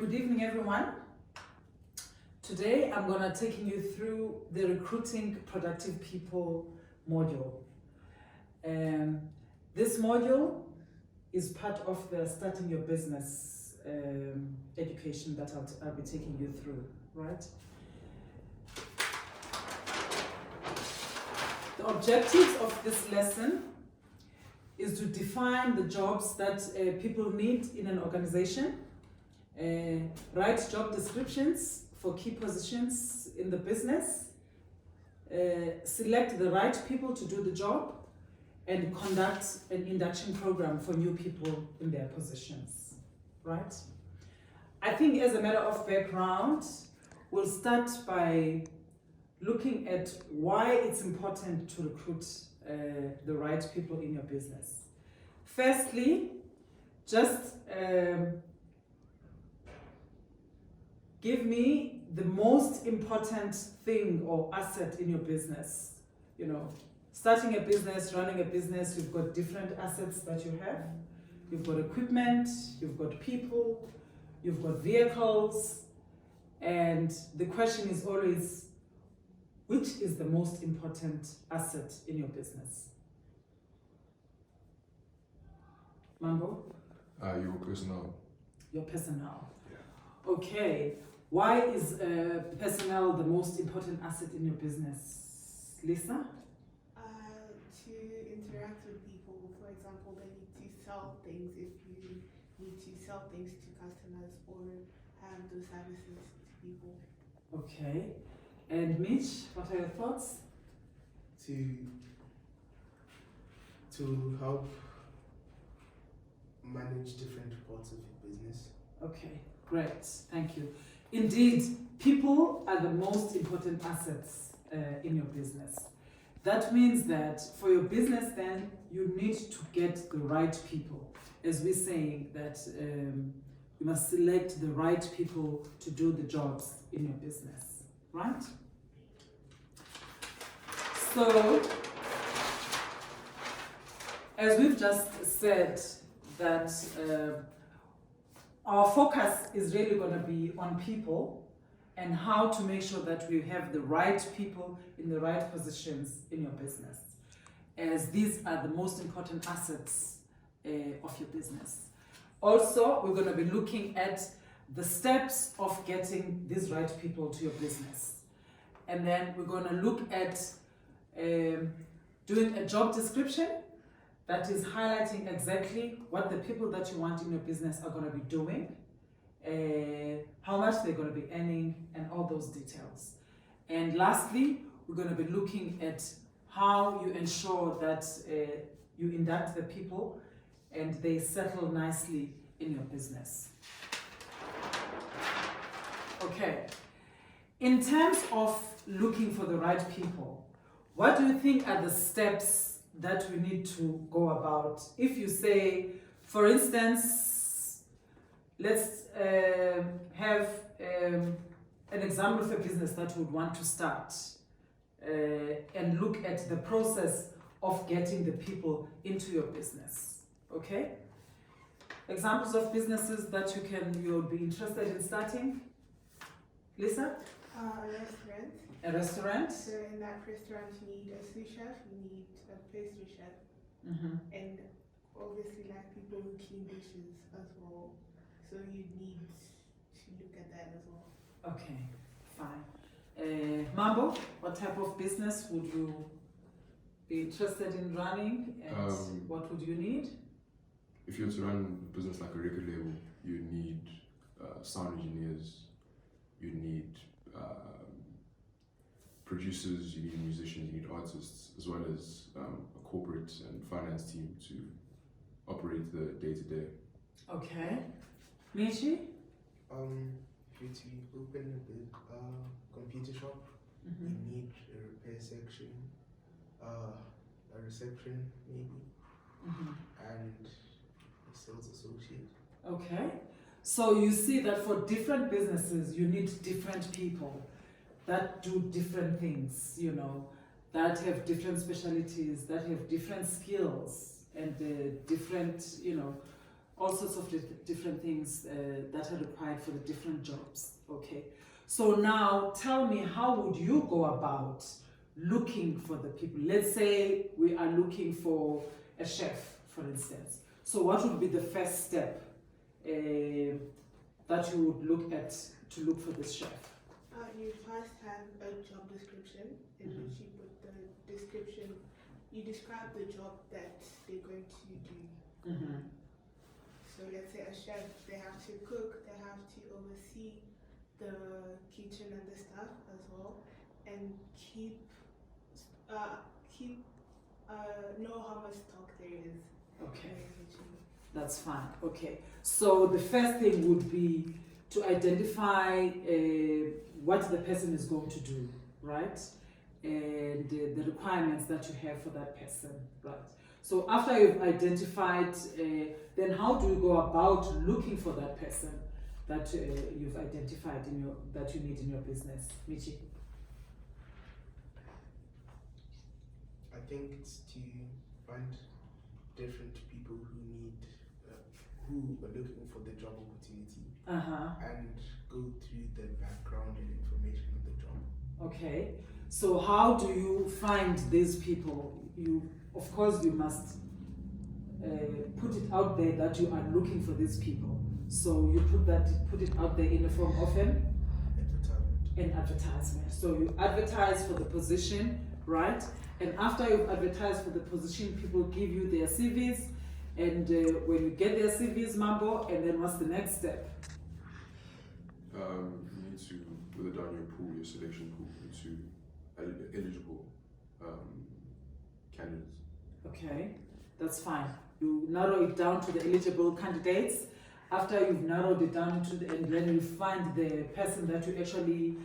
good evening, everyone. Today I'm going to take you through the Recruiting Productive People module. This module is part of the Starting Your Business education that I'll be taking you through, right? The objectives of this lesson is to define the jobs that people need in an organization, write job descriptions for key positions in the business, select the right people to do the job, and conduct an induction program for new people in their positions, right? I think as a matter of background, we'll start by looking at why it's important to recruit the right people in your business. Firstly, just give me the most important thing or asset in your business. You know, starting a business, running a business, you've got different assets that you have. You've got equipment, you've got people, you've got vehicles, and the question is always, which is the most important asset in your business? Mambo? Your personnel. Your personnel. Yeah. Okay. Why is personnel the most important asset in your business? Lisa? To interact with people. For example, they need to sell things if you need to sell things to customers or have those services to people. Okay. And Mitch, what are your thoughts? To help manage different parts of your business. Okay, great, thank you. Indeed, people are the most important assets in your business. That means that for your business then, you need to get the right people. As we're saying that you must select the right people to do the jobs in your business, right? So, as we've just said, that our focus is really going to be on people and how to make sure that we have the right people in the right positions in your business, as these are the most important assets of your business. Also, we're going to be looking at the steps of getting these right people to your business. And then we're going to look at doing a job description that is highlighting exactly what the people that you want in your business are going to be doing, how much they're going to be earning, and all those details. And lastly, we're going to be looking at how you ensure that you induct the people and they settle nicely in your business. Okay, in terms of looking for the right people, what do you think are the steps that we need to go about? If you say, for instance, let's have an example of a business that would want to start and look at the process of getting the people into your business, okay? Examples of businesses that you'll be interested in starting? Lisa? A restaurant. A restaurant? So in that restaurant you need a sous chef, you need a pastry chef, and obviously like people who clean dishes as well. So you need to look at that as well. Okay, fine. Mambo, what type of business would you be interested in running, and what would you need? If you were to run a business like a record label, you need sound engineers, you need producers, you need musicians, you need artists, as well as a corporate and finance team to operate the day-to-day. Okay. Michi? If you to open a computer shop, you need a repair section, a reception maybe, and a sales associate. Okay. So you see that for different businesses, you need different people that do different things, you know, that have different specialties, that have different skills and different, you know, all sorts of different things that are required for the different jobs. Okay, so now tell me, how would you go about looking for the people? Let's say we are looking for a chef, for instance. So what would be the first step that you would look at to look for this chef? You first have a job description in which you put the description, you describe the job that they're going to do. So let's say a chef, they have to cook, they have to oversee the kitchen and the staff as well, and know how much stock there is. Okay, that's fine. Okay, so the first thing would be to identify what the person is going to do, right? And the requirements that you have for that person, right? So after you've identified, then how do you go about looking for that person that you've identified that you need in your business, Michi? I think it's to find different people who are looking for the job opportunity and go through the background and information of the job. Okay, so how do you find these people? Of course, you must put it out there that you are looking for these people. So you put it out there in the form of an advertisement. So you advertise for the position, right? And after you've advertised for the position, people give you their CVs, and when you get their CVs, Mambo, and then what's the next step? You need to whether down your pool, your selection pool, into eligible candidates. Okay, that's fine. You narrow it down to the eligible candidates. After you've narrowed it down to and then you find the person that you actually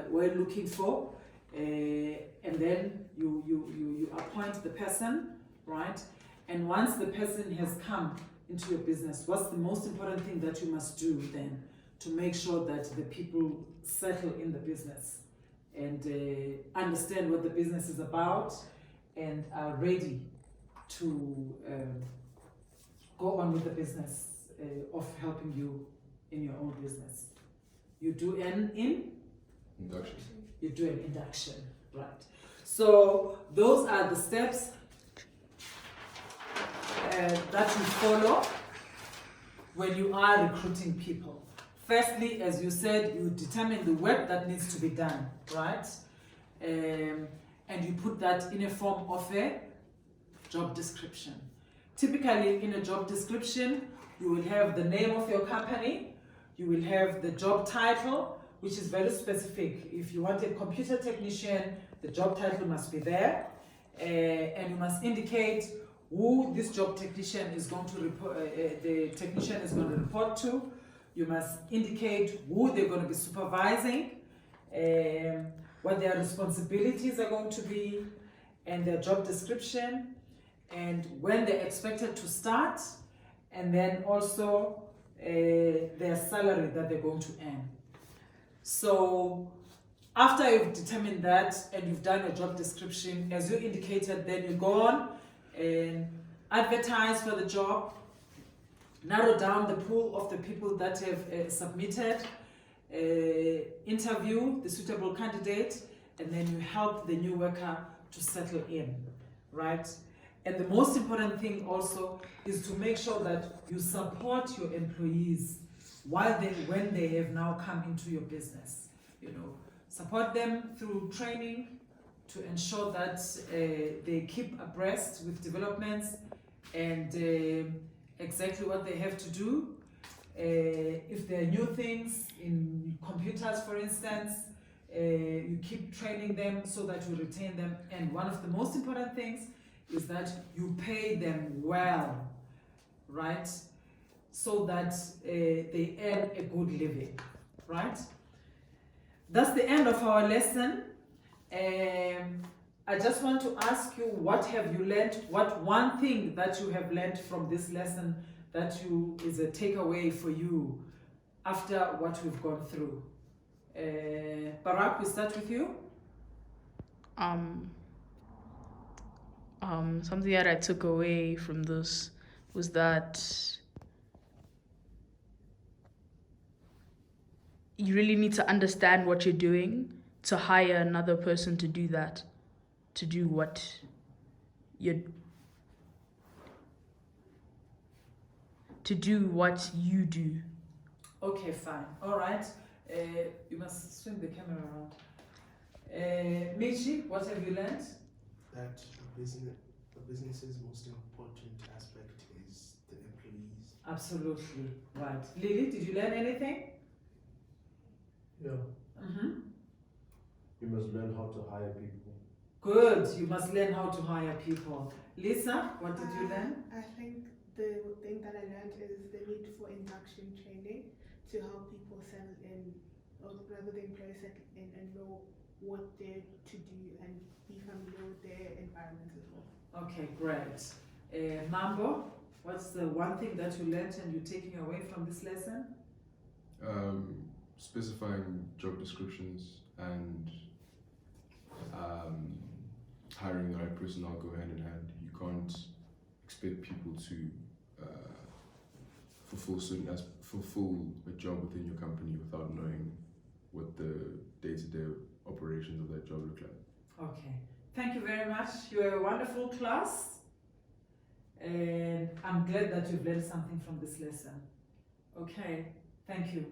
were looking for, and then you appoint the person, right? And once the person has come into your business, what's the most important thing that you must do then to make sure that the people settle in the business and understand what the business is about and are ready to go on with the business of helping you in your own business? You do an Induction. You do an induction, right? So those are the steps that you follow when you are recruiting people. Firstly, as you said, you determine the work that needs to be done, right? And you put that in a form of a job description. Typically, in a job description, you will have the name of your company, you will have the job title, which is very specific. If you want a computer technician, the job title must be there, and you must indicate who this job technician is going to report. The technician is going to report to. You must indicate who they're going to be supervising, what their responsibilities are going to be, and their job description, and when they're expected to start, and then also their salary that they're going to earn. So after you've determined that and you've done a job description, as you indicated, then you go on and advertise for the job, narrow down the pool of the people that have submitted, interview the suitable candidate, and then you help the new worker to settle in, right? And the most important thing also is to make sure that you support your employees when they have now come into your business. Support them through training to ensure that they keep abreast with developments and exactly what they have to do. If there are new things in computers, for instance, you keep training them so that you retain them. And one of the most important things is that you pay them well, right? So that they earn a good living, right? That's the end of our lesson. I just want to ask you, what have you learned? What one thing that you have learned from this lesson that is a takeaway for you after what we've gone through? Barak, we start with you. Something that I took away from this was that you really need to understand what you're doing to hire another person to do that, to do what you do. Okay, fine. All right. You must swing the camera around. Michi, what have you learned? That a business's most important aspect is the employees. Absolutely. Right. Lily, did you learn anything? Yeah. Mm-hmm. You must learn how to hire people. Good. You must learn how to hire people. Lisa, what did you learn? I think the thing that I learned is the need for induction training to help people settle in, or rather the employees settle in and know what they're to do and be familiar with their environment as well. Okay, great. Mambo, what's the one thing that you learned and you're taking away from this lesson? Specifying job descriptions and hiring the right personnel go hand in hand. You can't expect people to fulfill a job within your company without knowing what the day-to-day operations of that job look like. Okay, thank you very much. You are a wonderful class, and I'm glad that you've learned something from this lesson. Okay, thank you.